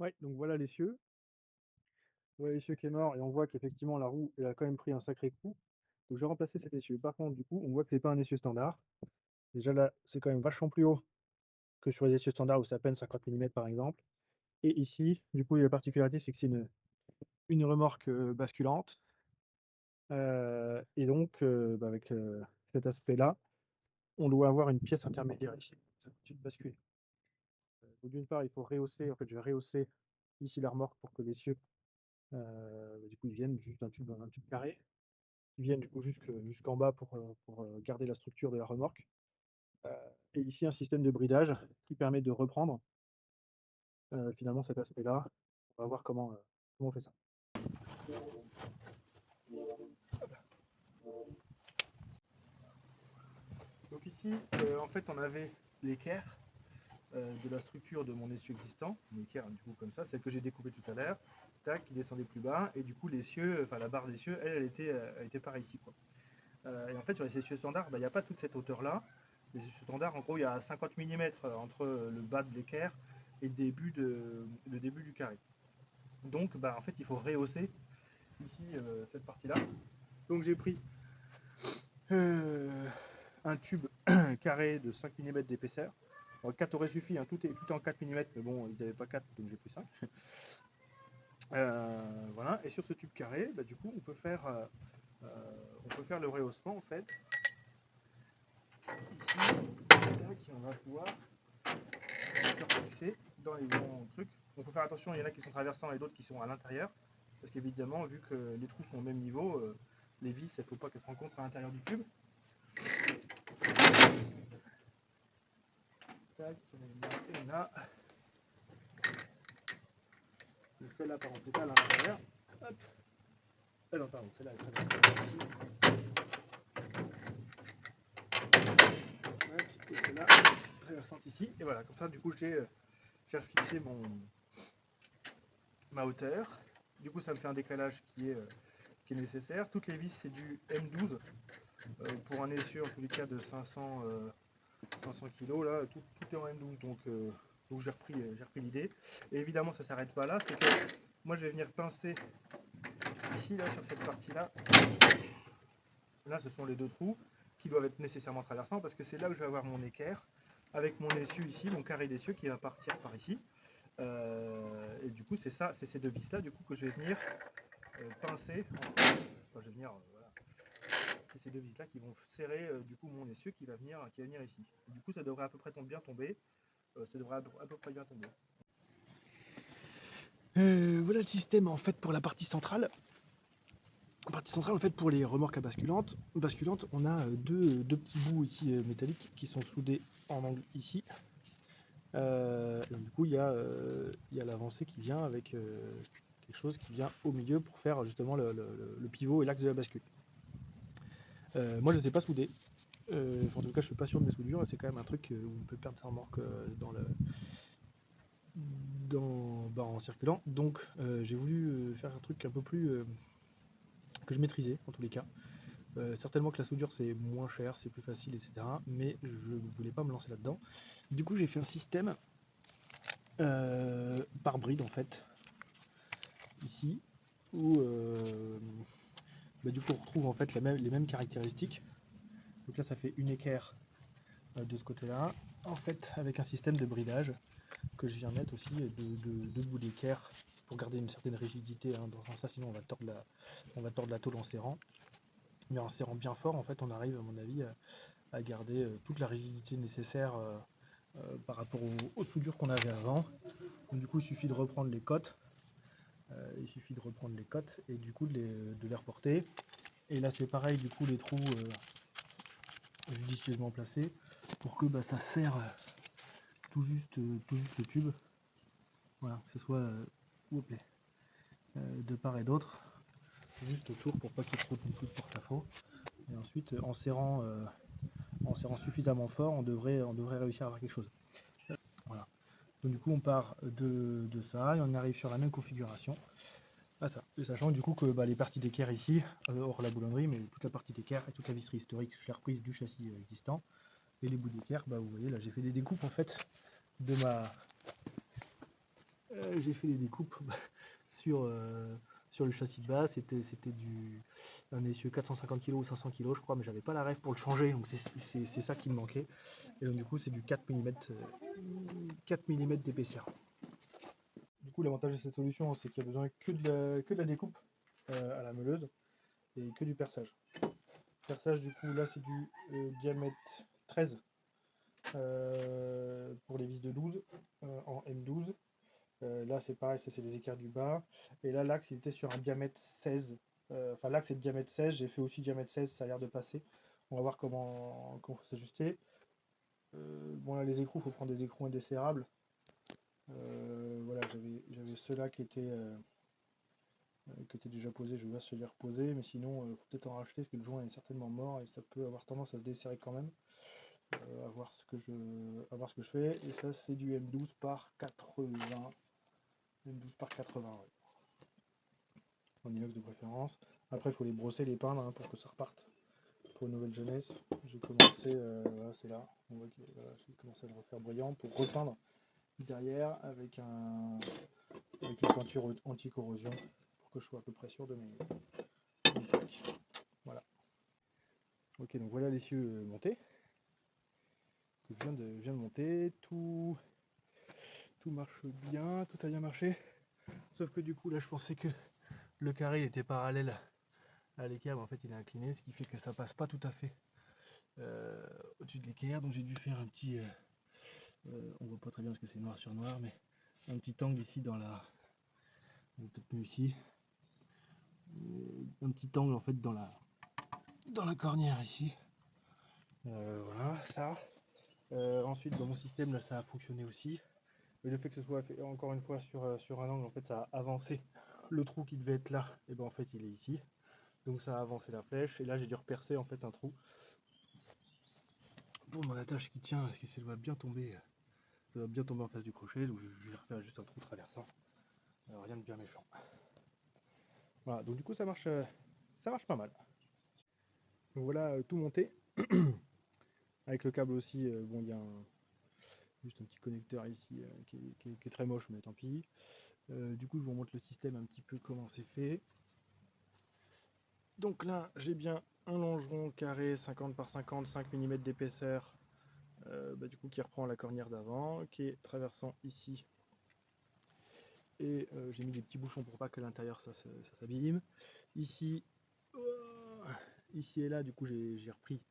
Ouais, donc voilà l'essieu qui est mort et on voit qu'effectivement la roue, elle a quand même pris un sacré coup. Donc je vais remplacer cet essieu. Par contre, du coup, on voit que c'est pas un essieu standard. Déjà là, c'est quand même vachement plus haut que sur les essieux standards où c'est à peine 50 millimètres par exemple. Et ici, du coup, la particularité, c'est que c'est une remorque basculante. Et donc, avec cet aspect-là, on doit avoir une pièce intermédiaire ici. Ça continue de basculer. Donc d'une part, il faut rehausser, en fait, je vais rehausser ici la remorque pour que l'essieu, du coup, ils viennent juste un tube carré. Ils viennent du coup jusqu'en bas pour garder la structure de la remorque. Euh, et ici, un système de bridage qui permet de reprendre finalement cet aspect-là. On va voir comment on fait ça. Donc ici, en fait, on avait l'équerre de la structure de mon essieu existant, une équerre du coup comme ça, celle que j'ai découpée tout à l'heure, tac, qui descendait plus bas, et du coup l'essieu, enfin la barre d'essieu, elle était par ici quoi. Et en fait sur les essieux standards, il n'y a pas toute cette hauteur là. Les essieux standards, en gros, il y a 50 millimètres entre le bas de l'équerre et le début du carré. Donc en fait il faut rehausser ici cette partie là. Donc j'ai pris un tube carré de 5 millimètres d'épaisseur. 4 aurait suffi, hein, tout est en 4 millimètres, mais bon, ils n'avaient pas 4, donc j'ai pris 5. Voilà, et sur ce tube carré, du coup, on peut faire le rehaussement en fait. Ici, tac, on va pouvoir faire fixer dans les bons trucs. Donc, il faut faire attention, il y en a qui sont traversants et d'autres qui sont à l'intérieur. Parce qu'évidemment, vu que les trous sont au même niveau, les vis, il ne faut pas qu'elles se rencontrent à l'intérieur du tube. Tac, et là. Celle-là, par exemple, est à l'intérieur. Hop. Non, pardon, celle-là, elle traverse ici. Et celle-là, traversante ici. Et voilà, comme ça, du coup, j'ai refixé ma hauteur. Du coup, ça me fait un décalage qui est nécessaire. Toutes les vis, c'est du M12 pour un essieu en tous les cas de 500 kg. Là, tout est en M12, donc j'ai repris l'idée. Et évidemment, ça ne s'arrête pas là. C'est que moi, je vais venir pincer ici, là, sur cette partie-là. Là, ce sont les deux trous qui doivent être nécessairement traversants parce que c'est là où je vais avoir mon équerre avec mon essieu ici, mon carré d'essieu qui va partir par ici. Et du coup, c'est ces deux vis là du coup que je vais venir pincer. Enfin, je vais venir, voilà. C'est ces deux vis là qui vont serrer du coup mon essieu qui va venir ici. Du coup, ça devrait à peu près bien tomber. Ça devrait à peu près bien tomber. Voilà le système en fait pour la partie centrale. Partie centrale en fait pour les remorques à basculantes, on a deux petits bouts ici métalliques qui sont soudés en angle ici. Du coup il y a l'avancée qui vient avec quelque chose qui vient au milieu pour faire justement le pivot et l'axe de la bascule. Moi je ne sais pas souder. En tout cas je suis pas sûr de mes soudures, c'est quand même un truc où on peut perdre sa remorque en circulant. Donc j'ai voulu faire un truc un peu plus que je maîtrisais en tous les cas. Certainement que la soudure c'est moins cher, c'est plus facile, etc. Mais je ne voulais pas me lancer là-dedans. Du coup j'ai fait un système par bride en fait, ici, où du coup on retrouve en fait les mêmes caractéristiques. Donc là ça fait une équerre de ce côté-là, en fait avec un système de bridage que je viens mettre aussi deux bouts d'équerre pour garder une certaine rigidité hein, dans ça, sinon on va tordre la tôle en serrant. Mais en serrant bien fort, en fait, on arrive, à mon avis, à garder toute la rigidité nécessaire par rapport aux soudures qu'on avait avant. Donc, du coup, il suffit de reprendre les cotes. Et du coup de les reporter. Et là, c'est pareil, du coup, les trous judicieusement placés pour que ça serre tout juste le tube. Voilà, que ce soit de part et d'autre, juste autour pour pas qu'il y ait trop de porte-à-faux. Et ensuite, en serrant suffisamment fort, on devrait réussir à avoir quelque chose. Voilà. Donc du coup, on part de ça et on arrive sur la même configuration. Ah ça. Et sachant du coup que les parties d'équerre ici, hors la boulonnerie, mais toute la partie d'équerre et toute la visserie historique, je l'ai reprise du châssis existant. Et les bouts d'équerre, vous voyez là, j'ai fait des découpes en fait de J'ai fait des découpes sur, sur le châssis de base. C'était un essieu 450 kg ou 500 kg, je crois, mais j'avais pas la règle pour le changer, donc c'est ça qui me manquait. Et donc du coup, c'est du 4 mm d'épaisseur. Du coup, l'avantage de cette solution, c'est qu'il y a besoin que de la découpe à la meuleuse et que du perçage. Perçage, du coup, là, c'est du diamètre 13 pour les vis de 12 en M12. Là, c'est pareil, ça c'est les écarts du bas. Et là, l'axe, il était sur un diamètre 16. Enfin, l'axe est de diamètre 16. J'ai fait aussi diamètre 16, ça a l'air de passer. On va voir comment faut s'ajuster. Bon, là, les écrous, il faut prendre des écrous indesserrables. Voilà, j'avais ceux-là qui étaient déjà posés. Je vais voir si je les reposer. Mais sinon, il faut peut-être en racheter parce que le joint est certainement mort et ça peut avoir tendance à se desserrer quand même. À voir ce que je fais. Et ça, c'est du M12 par 80. M12 par 80, ouais. En inox de préférence. Après, il faut les brosser, les peindre pour que ça reparte pour une nouvelle jeunesse. J'ai commencé, voilà, c'est là. On voit que voilà, j'ai commencé à le refaire brillant pour repeindre derrière avec avec une peinture anti-corrosion pour que je sois à peu près sûr de mes plaques. Voilà. Ok, donc voilà l'essieu monté que je viens de monter. Tout marche bien, tout a bien marché. Sauf que du coup, là, je pensais que le carré était parallèle à l'équerre, mais en fait, il est incliné, ce qui fait que ça passe pas tout à fait au-dessus de l'équerre. Donc, j'ai dû faire un petit. On voit pas très bien parce que c'est noir sur noir, mais un petit angle ici dans la. Peut-être mieux ici. Un petit angle en fait dans la cornière ici. Voilà, ça. Ensuite, dans mon système, là, ça a fonctionné aussi. Mais le fait que ce soit fait encore une fois sur un angle, en fait, ça a avancé le trou qui devait être là. Et ben en fait, il est ici. Donc ça a avancé la flèche. Et là, j'ai dû repercer en fait un trou pour mon attache qui tient, parce que ça doit bien tomber. Ça doit bien tomber en face du crochet. Donc je vais refaire juste un trou traversant. Rien de bien méchant. Voilà. Donc du coup, ça marche pas mal. Donc voilà, tout monté. Avec le câble aussi. Bon, il y a juste un petit connecteur ici qui est très moche, mais tant pis. Du coup, je vous montre le système un petit peu comment c'est fait. Donc là, j'ai bien un longeron carré 50 par 50, 5 mm d'épaisseur, du coup qui reprend la cornière d'avant, qui est traversant ici. Et j'ai mis des petits bouchons pour pas que l'intérieur ça s'abîme. Ici, ici et là, du coup j'ai repris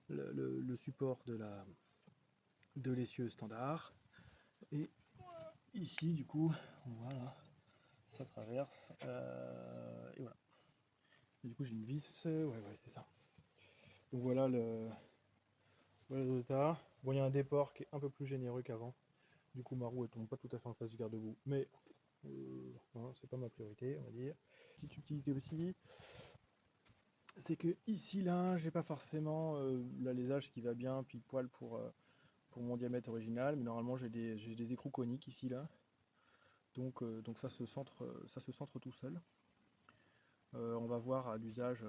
le support de l'essieu standard. Et ici, du coup, voilà, ça traverse. Et voilà. Et du coup, j'ai une vis. Ouais, c'est ça. Donc voilà le résultat. Bon, il y a un déport qui est un peu plus généreux qu'avant. Du coup, ma roue, elle tombe pas tout à fait en face du garde-boue. Mais c'est pas ma priorité, on va dire. Petite utilité aussi, c'est que ici, là, j'ai pas forcément l'alésage qui va bien pile poil pour mon diamètre original. Mais normalement, j'ai des écrous coniques ici, là. Donc ça se centre tout seul. On va voir à l'usage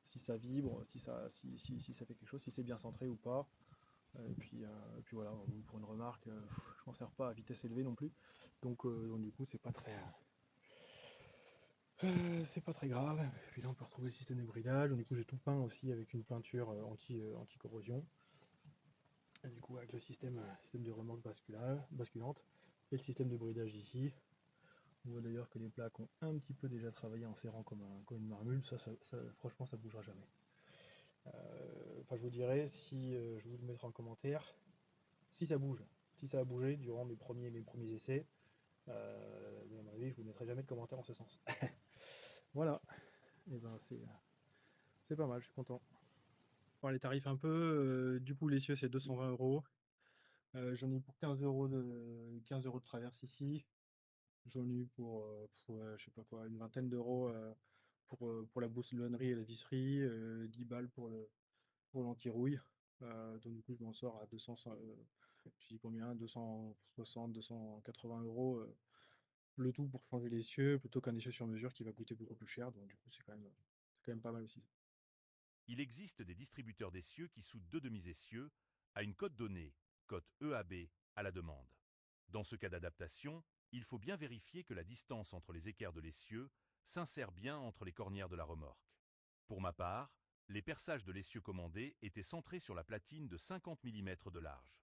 si ça vibre, si ça fait quelque chose, si c'est bien centré ou pas. Et puis voilà, pour une remarque, je m'en sers pas à vitesse élevée non plus. Donc du coup c'est pas très grave. Et puis là on peut retrouver le système de bridage. Donc, du coup j'ai tout peint aussi avec une peinture anti-corrosion. Et du coup avec le système de remorque basculante et le système de bridage ici. On voit d'ailleurs que les plaques ont un petit peu déjà travaillé en serrant comme une marmule. Franchement, ça bougera jamais. Enfin, je vous dirai si je vous le mettrai en commentaire si ça bouge. Si ça a bougé durant mes premiers essais, mais à mon avis, je vous mettrai jamais de commentaire en ce sens. Voilà. Et ben c'est pas mal, je suis content. Bon, les tarifs un peu. Du coup, l'essieu c'est 220 €. J'en ai eu pour 15 euros de traverse ici. J'en ai eu pour je sais pas quoi, une vingtaine d'euros pour la bousselonnerie et la visserie, 10 balles pour l'anti-rouille. Donc du coup je m'en sors à 200, je dis combien, 260, 280 € le tout pour changer l'essieu plutôt qu'un essieu sur mesure qui va coûter beaucoup plus cher. Donc du coup c'est quand même pas mal aussi. Il existe des distributeurs d'essieux qui soudent deux demi-essieux à une cote donnée, cote EAB, à la demande. Dans ce cas d'adaptation, il faut bien vérifier que la distance entre les équerres de l'essieu s'insère bien entre les cornières de la remorque. Pour ma part, les perçages de l'essieu commandé étaient centrés sur la platine de 50 mm de large.